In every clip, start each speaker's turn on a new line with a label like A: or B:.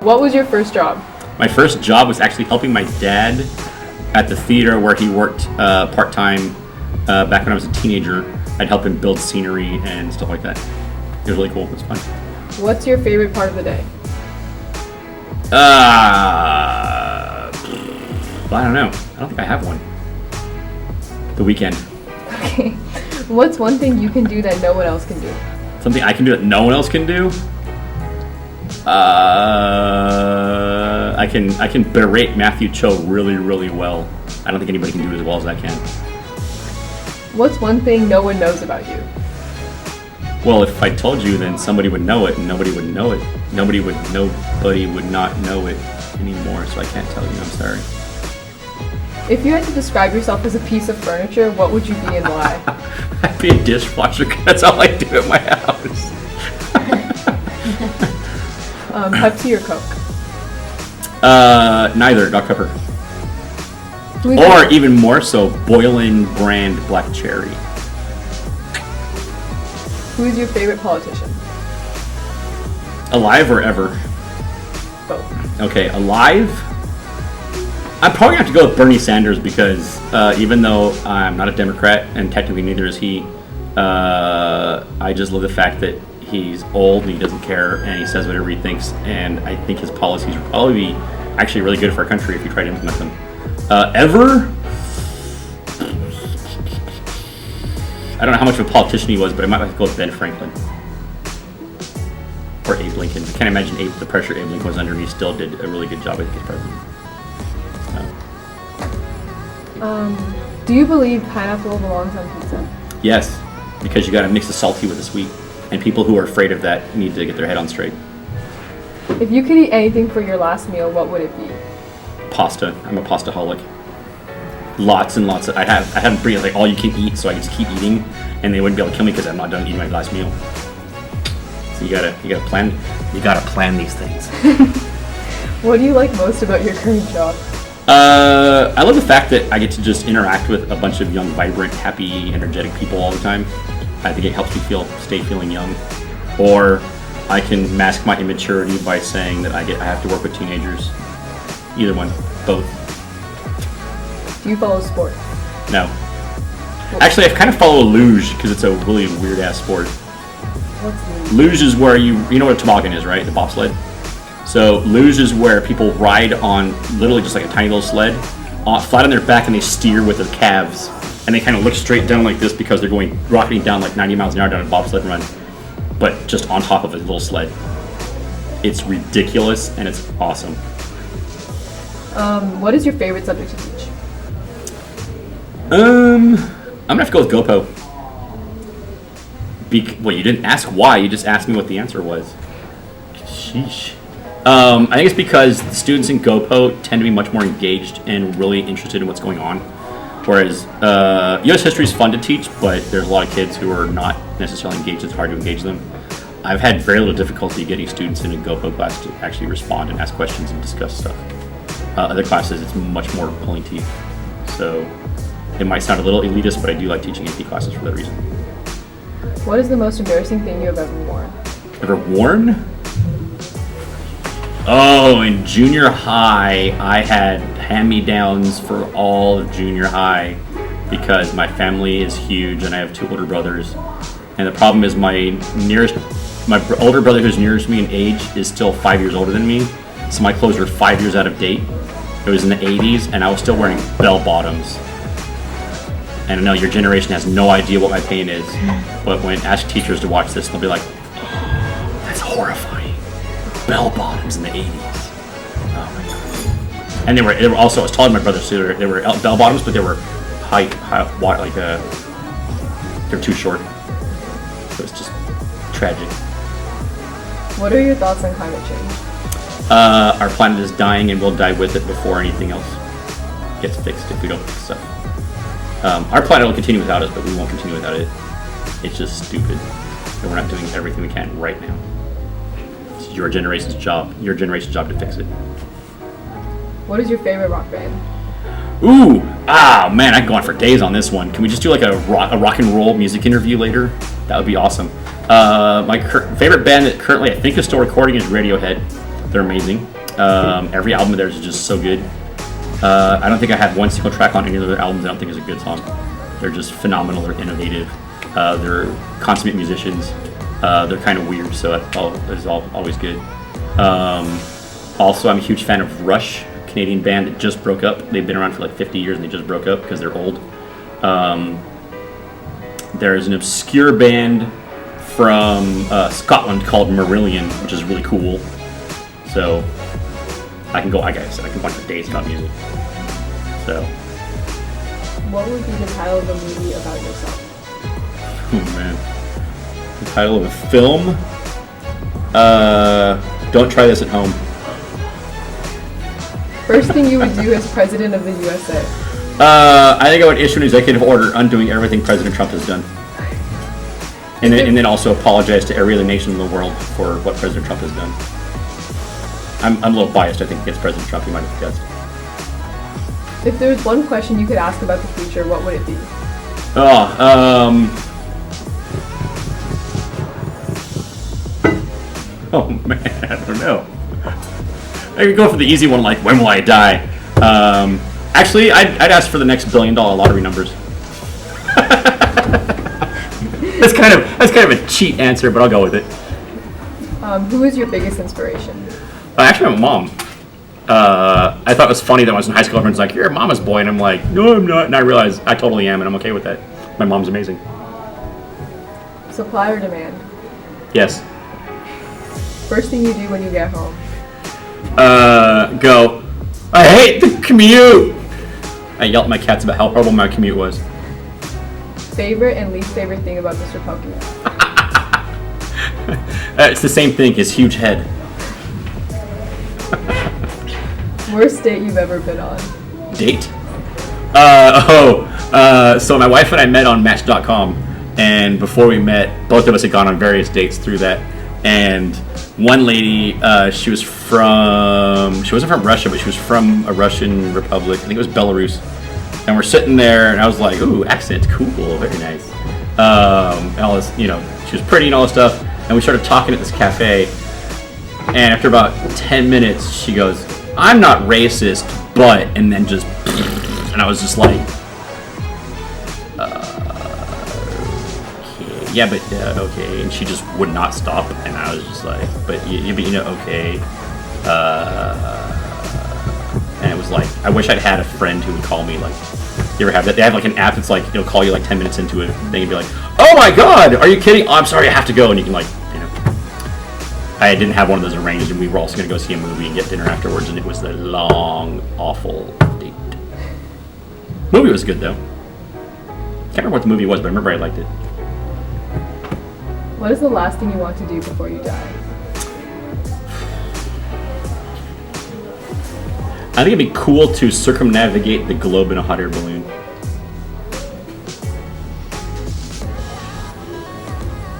A: What was your first job?
B: My first job was actually helping my dad at the theater where he worked part-time back when I was a teenager. I'd help him build scenery and stuff like that. It was really cool. It was fun.
A: What's your favorite part of the day?
B: I don't know. I don't think I have one. The weekend.
A: Okay. What's one thing you can do that no one else can do?
B: Something I can do that no one else can do? I can berate Matthew Cho really, really well. I don't think anybody can do it as well as I can.
A: What's one thing no one knows about you?
B: Well, if I told you, then somebody would know it, and nobody would know it. Nobody would not know it anymore, so I can't tell you. I'm sorry.
A: If you had to describe yourself as a piece of furniture, what would you be and why?
B: I'd be a dishwasher, 'cause that's all I do at my house.
A: Pepsi or Coke?
B: Neither. Dr. Pepper.
A: Who's
B: Or
A: your-
B: even more so, Boylan brand black cherry.
A: Who's your favorite politician?
B: Alive or ever?
A: Both.
B: Okay, alive? I'm probably going to have to go with Bernie Sanders because even though I'm not a Democrat and technically neither is he, I just love the fact that he's old and he doesn't care and he says whatever he thinks, and I think his policies would probably be actually really good for our country if we tried to implement them. Ever? I don't know how much of a politician he was, but I might have to go with Ben Franklin. Or Abe Lincoln. I can't imagine the pressure Abe Lincoln was under, and he still did a really good job as president.
A: Do you believe pineapple belongs on pizza?
B: Yes, because you got to mix the salty with the sweet, and people who are afraid of that need to get their head on straight.
A: If you could eat anything for your last meal, what would it be?
B: Pasta. I'm a pastaholic. Lots and lots of. I haven't bring like all you can eat, so I can just keep eating, and they wouldn't be able to kill me because I'm not done eating my last meal. So you gotta plan these things.
A: What do you like most about your current job?
B: I love the fact that I get to just interact with a bunch of young, vibrant, happy, energetic people all the time. I think it helps me stay feeling young. Or I can mask my immaturity by saying that I have to work with teenagers. Either one, both.
A: Do you follow sport?
B: No. Actually, I kind of follow luge because it's a really weird ass sport.
A: What's
B: Luge is where you know what a toboggan is, right? The bobsled. So luge is where people ride on literally just like a tiny little sled, flat on their back, and they steer with their calves, and they kind of look straight down like this because they're rocketing down like 90 miles an hour down a bobsled run, but just on top of a little sled. It's ridiculous and it's awesome.
A: What is your favorite subject to teach?
B: I'm gonna have to go with GoPo. Well, you didn't ask why, you just asked me what the answer was. Sheesh. I think it's because the students in GoPo tend to be much more engaged and really interested in what's going on. Whereas U.S. history is fun to teach, but there's a lot of kids who are not necessarily engaged. It's hard to engage them. I've had very little difficulty getting students in a GoPo class to actually respond and ask questions and discuss stuff. Other classes, it's much more pulling teeth. So it might sound a little elitist, but I do like teaching AP classes for that reason.
A: What is the most embarrassing thing you have ever worn?
B: Ever worn? Oh, in junior high, I had hand-me-downs for all of junior high because my family is huge and I have two older brothers. And the problem is my older brother who's nearest me in age is still 5 years older than me. So my clothes are 5 years out of date. It was in the 80s and I was still wearing bell bottoms. And I know your generation has no idea what my pain is, but when ask teachers to watch this, they'll be like, oh, that's horrifying. Bell bottoms in the 80s. Oh my god. And they were also, I was taller than my brother, so they were bell bottoms, but they were high like they were too short. So it's just tragic.
A: What are your thoughts on climate change?
B: Our planet is dying and we'll die with it before anything else gets fixed if we don't fix stuff. Our planet will continue without us, but we won't continue without it. It's just stupid. And we're not doing everything we can right now. It's your generation's job to fix it.
A: What is your favorite rock band?
B: Ooh, man, I can go on for days on this one. Can we just do like a rock and roll music interview later? That would be awesome. My favorite band that currently I think is still recording is Radiohead. They're amazing. Every album of theirs is just so good. I don't think I have one single track on any of their albums I don't think is a good song. They're just phenomenal. They're innovative. They're consummate musicians. They're kind of weird, so that's always good. Also, I'm a huge fan of Rush, a Canadian band that just broke up. They've been around for like 50 years and they just broke up because they're old. There's an obscure band from Scotland called Marillion, which is really cool. So I can go for days about music. So.
A: What would be the title of a movie about yourself?
B: Oh man. The title of a film? Don't try this at home.
A: First thing you would do as president of the USA?
B: I think I would issue an executive order undoing everything President Trump has done. And then also apologize to every other nation in the world for what President Trump has done. I'm a little biased, I think, against President Trump, you might have guessed.
A: If there was one question you could ask about the future, what would it be?
B: Oh man, I don't know. I could go for the easy one, like when will I die? Actually, I'd ask for the next $1 billion lottery numbers. That's kind of a cheat answer, but I'll go with it.
A: Who is your biggest inspiration?
B: Actually, my mom. I thought it was funny that when I was in high school, everyone's like, "You're a mama's boy," and I'm like, "No, I'm not." And I realized I totally am, and I'm okay with that. My mom's amazing.
A: Supply or demand?
B: Yes.
A: First thing you do when you get home?
B: Go. I hate the commute. I yelled at my cats about how horrible my commute was.
A: Favorite and least favorite thing about Mr. Pumpkin?
B: It's the same thing. His huge head.
A: Worst date you've ever been on?
B: Date? So my wife and I met on Match.com, and before we met, both of us had gone on various dates through that. And one lady, she wasn't from Russia, but she was from a Russian republic. I think it was Belarus. And we're sitting there, and I was like, "Ooh, accent, cool, very nice." And all this, she was pretty and all this stuff. And we started talking at this cafe. And after about 10 minutes, she goes, "I'm not racist, but," and then just, and I was just like, okay, yeah, but okay. And she just would not stop, and I was just like, but okay. And it was like, I wish I'd had a friend who would call me, like, you ever have that? They have like an app that's like, it'll call you like 10 minutes into it, they can be like, "Oh my god, are you kidding? Oh, I'm sorry, I have to go," and you can like, I didn't have one of those arranged, and we were also going to go see a movie and get dinner afterwards, and it was a long, awful date. Movie was good, though. Can't remember what the movie was, but I remember I liked it.
A: What is the last thing you want to do before you die?
B: I think it'd be cool to circumnavigate the globe in a hot air balloon.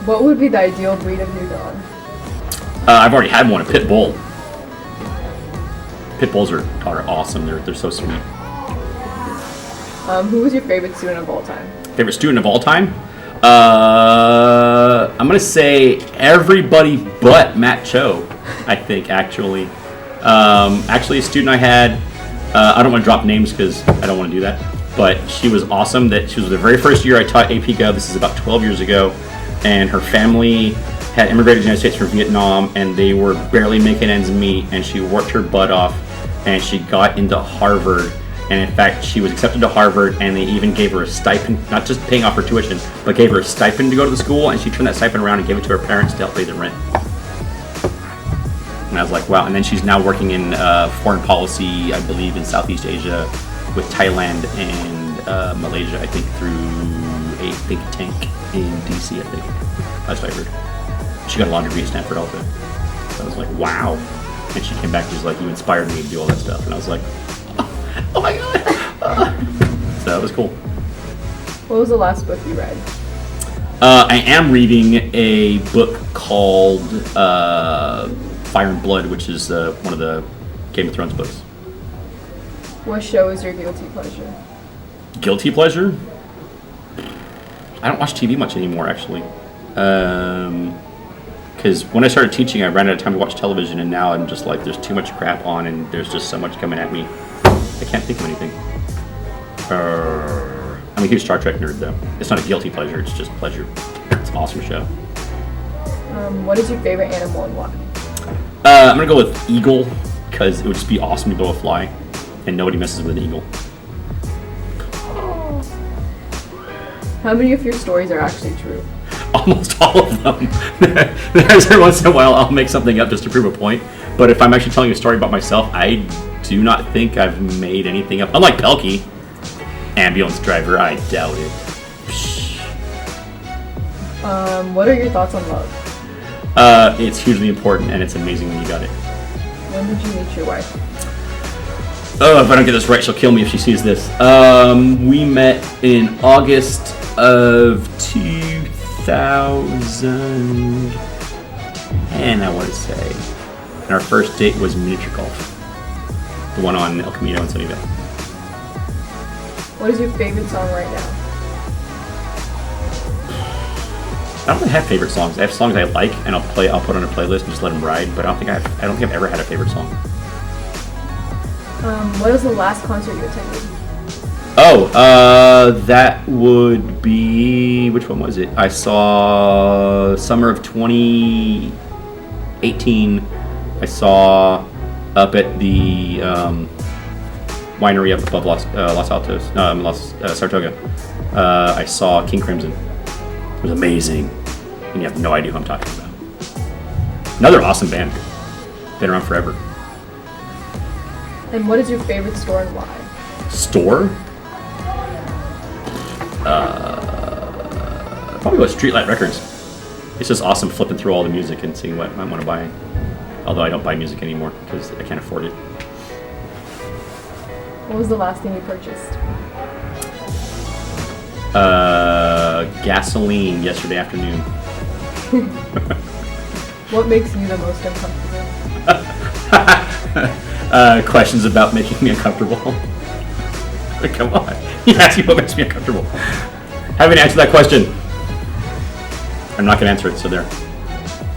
A: What would be the ideal breed of new dog?
B: I've already had one, a pit bull. Pit bulls are awesome. They're so sweet.
A: Who was your favorite student of all time?
B: Favorite student of all time? I'm gonna say everybody but Matt Cho. I think actually, a student I had. I don't want to drop names because I don't want to do that. But she was awesome. She was the very first year I taught AP Gov. This is about 12 years ago, and her family had immigrated to the United States from Vietnam, and they were barely making ends meet, and she worked her butt off, and she got into Harvard, and in fact, she was accepted to Harvard, and they even gave her a stipend, not just paying off her tuition, but gave her a stipend to go to the school, and she turned that stipend around and gave it to her parents to help pay the rent. And I was like, wow, and then she's now working in foreign policy, I believe, in Southeast Asia, with Thailand and Malaysia, I think, through a think tank in DC, I think. That's what I heard. She got a law degree at Stanford also. So I was like, wow. And she came back and was like, "You inspired me to do all that stuff." And I was like, oh my god. So it was cool.
A: What was the last book you read?
B: I am reading a book called Fire and Blood, which is one of the Game of Thrones books.
A: What show is your guilty pleasure?
B: Guilty pleasure? I don't watch TV much anymore, actually. because when I started teaching, I ran out of time to watch television, and now I'm just like, there's too much crap on, and there's just so much coming at me. I can't think of anything. I'm a huge Star Trek nerd, though. It's not a guilty pleasure, it's just pleasure. It's an awesome show.
A: What is your favorite animal and why?
B: I'm gonna go with eagle, because it would just be awesome to be able to fly, and nobody messes with an eagle.
A: How many of your stories are actually true?
B: Almost all of them. There's every once in a while I'll make something up just to prove a point, but if I'm actually telling a story about myself, I do not think I've made anything up. Unlike Pelkey, ambulance driver, I doubt it.
A: What are your thoughts on love?
B: It's hugely important, and it's amazing when you got it.
A: When did you meet your wife?
B: Oh, if I don't get this right, she'll kill me if she sees this. We met in August of 2010, I want to say. And our first date was miniature golf. The one on El Camino in Sunnyvale.
A: What is your favorite song right now?
B: I don't really have favorite songs. I have songs I like, and I'll put on a playlist and just let them ride. But I don't think I've ever had a favorite song.
A: What was the last concert you attended?
B: Oh, that would be, which one was it? I saw summer of 2018. I saw up at the winery up above Los Saratoga. I saw King Crimson. It was amazing, and you have no idea who I'm talking about. Another awesome band. Been around forever.
A: And what is your favorite store and why?
B: Store? Probably go Streetlight Records. It's just awesome flipping through all the music and seeing what I want to buy. Although I don't buy music anymore because I can't afford it.
A: What was the last thing you purchased?
B: Gasoline yesterday afternoon.
A: What makes you the most uncomfortable?
B: Questions about making me uncomfortable. Come on. You asked me what makes me uncomfortable. Haven't answered that question. I'm not going to answer it, so there.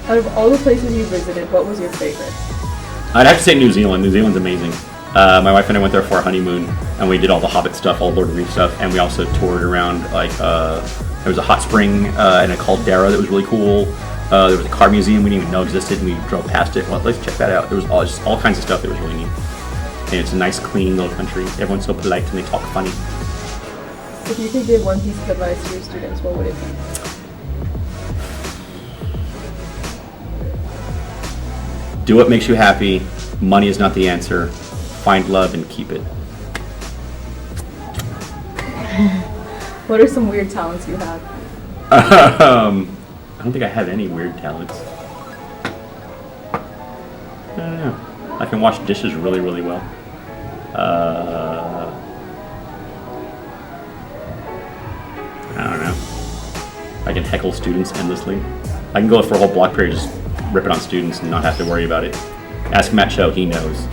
A: Out of all the places you visited, what was your favorite?
B: I'd have to say New Zealand. New Zealand's amazing. My wife and I went there for our honeymoon, and we did all the Hobbit stuff, all Lord of the Rings stuff, and we also toured around, like, there was a hot spring and a caldera that was really cool. There was a car museum we didn't even know existed, and we drove past it. Well, let's check that out. There was all kinds of stuff that was really neat. And it's a nice, clean little country. Everyone's so polite, and they talk funny.
A: If you could give one piece of advice to your students, what would it be?
B: Do what makes you happy. Money is not the answer. Find love and keep it.
A: What are some weird talents you have?
B: I don't think I have any weird talents. I don't know. I can wash dishes really, really well. I don't know. I can heckle students endlessly. I can go for a whole block period just rip it on students and not have to worry about it. Ask Matt Cho, he knows.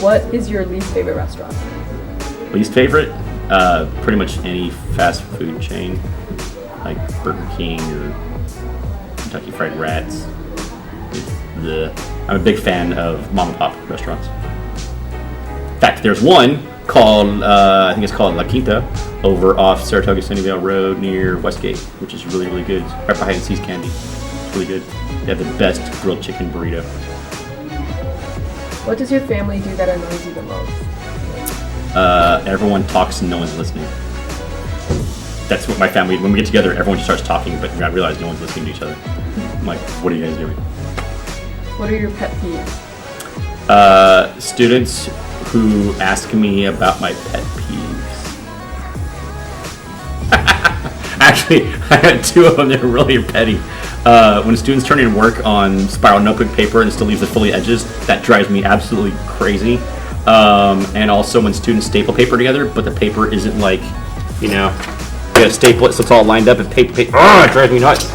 A: What is your least favorite restaurant?
B: Least favorite? Pretty much any fast food chain, like Burger King or Kentucky Fried Rats. I'm a big fan of mom and pop restaurants. In fact, there's one called, I think it's called La Quinta, over off Saratoga Sunnyvale Road near Westgate, which is really, really good. It's right behind Seas Candy. It's really good. They have the best grilled chicken burrito.
A: What does your family do that annoys you the most?
B: Everyone talks and no one's listening. That's what my family, when we get together, everyone just starts talking, but I realize no one's listening to each other. I'm like, what are you guys doing?
A: What are your pet peeves?
B: Students who ask me about my pet peeves. Actually, I had two of them that were really petty. When students turn in work on spiral notebook paper and still leaves the fully edges, that drives me absolutely crazy. And also when students staple paper together, but the paper isn't like, you know, you gotta staple it so it's all lined up and paper. It drives me nuts.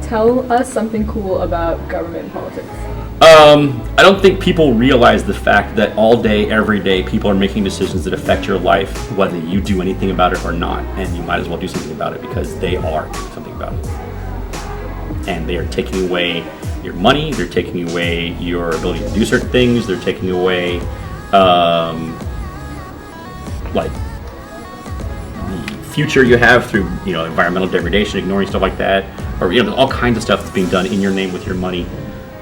A: Tell us something cool about government and politics.
B: I don't think people realize the fact that all day, every day, people are making decisions that affect your life, whether you do anything about it or not. And you might as well do something about it because they are doing something about it. And they are taking away your money, they're taking away your ability to do certain things, they're taking away, like, the future you have through, environmental degradation, ignoring stuff like that, or, all kinds of stuff that's being done in your name with your money.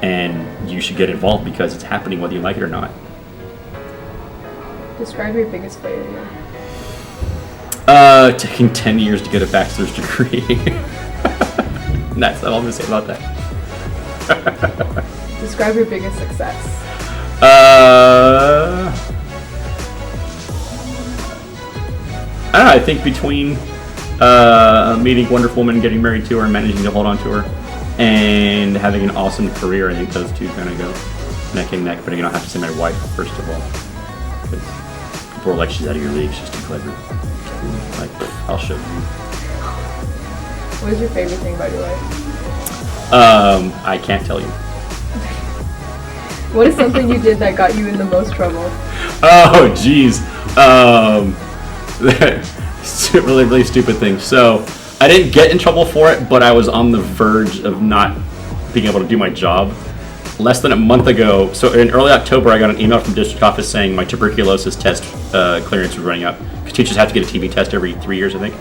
B: And you should get involved because it's happening whether you like it or not.
A: Describe your biggest failure.
B: Taking 10 years to get a bachelor's degree. That's all I'm going to say about that.
A: Describe your biggest success.
B: I don't know, I think between meeting a wonderful woman, getting married to her, and managing to hold on to her, and having an awesome career, I think those two kind of go neck and neck. But I don't have to say my wife, first of all. Because people are like, she's out of your league, she's too clever. Like, I'll show you.
A: What is your favorite thing about your life?
B: I can't tell you.
A: What is something you did that got you in the most trouble?
B: Oh, jeez. Really, really stupid thing. So, I didn't get in trouble for it, but I was on the verge of not being able to do my job. Less than a month ago, so in early October, I got an email from the district office saying my tuberculosis test clearance was running out. Because teachers have to get a TB test every 3 years, I think.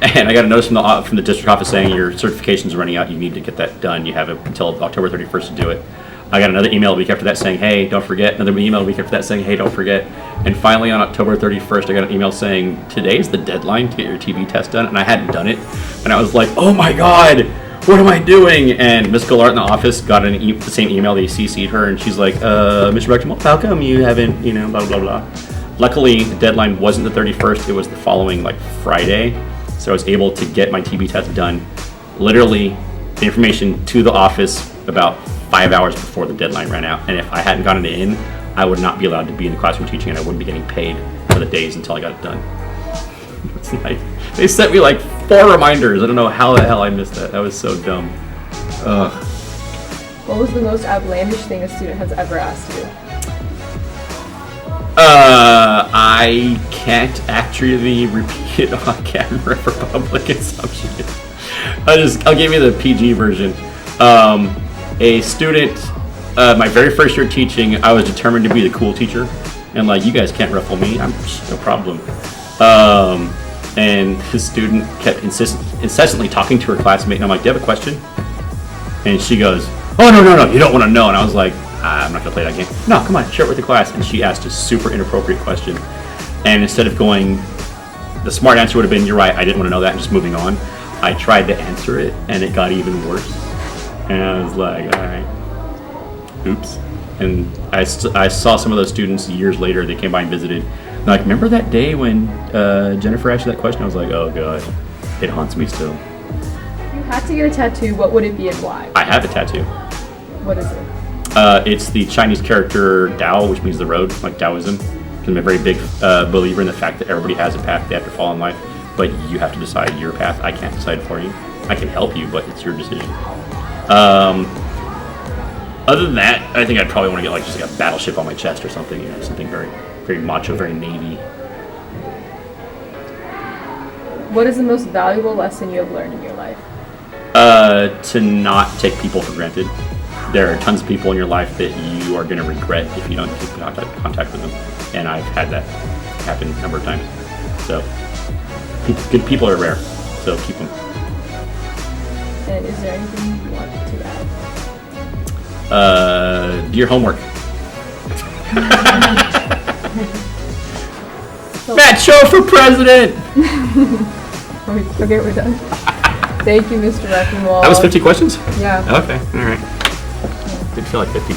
B: And I got a notice from the district office saying your certification's running out. You need to get that done. You have until October 31st to do it. I got another email a week after that saying, hey, don't forget. Another email a week after that saying, hey, don't forget. And finally on October 31st, I got an email saying, today's the deadline to get your TB test done. And I hadn't done it. And I was like, oh my God, what am I doing? And Ms. Gillard in the office got the same email. They CC'd her and she's like, Mr. Recktenwald, how come you haven't, blah, blah, blah. Luckily, the deadline wasn't the 31st. It was the following Friday. So I was able to get my TB test done. Literally, the information to the office about 5 hours before the deadline ran out. And if I hadn't gotten it in, I would not be allowed to be in the classroom teaching and I wouldn't be getting paid for the days until I got it done. It's they sent me 4 reminders. I don't know how the hell I missed that. That was so dumb. Ugh.
A: What was the most outlandish thing a student has ever asked you?
B: I can't actually repeat it on camera for public consumption. I'll give you the PG version. A student, my very first year teaching, I was determined to be the cool teacher. And you guys can't ruffle me, I'm no problem. And the student kept incessantly talking to her classmate, and I'm like, do you have a question? And she goes, oh, no, you don't want to know. And I was like, I'm not going to play that game. No, come on, share it with the class. And she asked a super inappropriate question. And instead of going, the smart answer would have been, you're right, I didn't want to know that, and just moving on. I tried to answer it, and it got even worse. And I was like, all right, oops. And I saw some of those students years later. They came by and visited. And like, remember that day when Jennifer asked you that question? I was like, oh, God, it haunts me still.
A: If you had to get a tattoo, what would it be and why?
B: I have a tattoo.
A: What is it?
B: It's the Chinese character Dao, which means the road, like Taoism. I'm a very big believer in the fact that everybody has a path they have to follow in life, but you have to decide your path. I can't decide for you. I can help you, but it's your decision. Other than that, I think I'd probably want to get just a battleship on my chest or something, something very, very macho, very Navy.
A: What is the most valuable lesson you have learned in your life?
B: To not take people for granted. There are tons of people in your life that you are going to regret if you don't keep contact with them. And I've had that happen a number of times. So, good people are rare. So keep them.
A: And is there anything you want to add?
B: Do your homework. Matt Cho for president!
A: Okay, we're done. Thank you, Mr. Recktenwald.
B: That was 50 questions?
A: Yeah.
B: Okay, all right. Didn't feel like 50.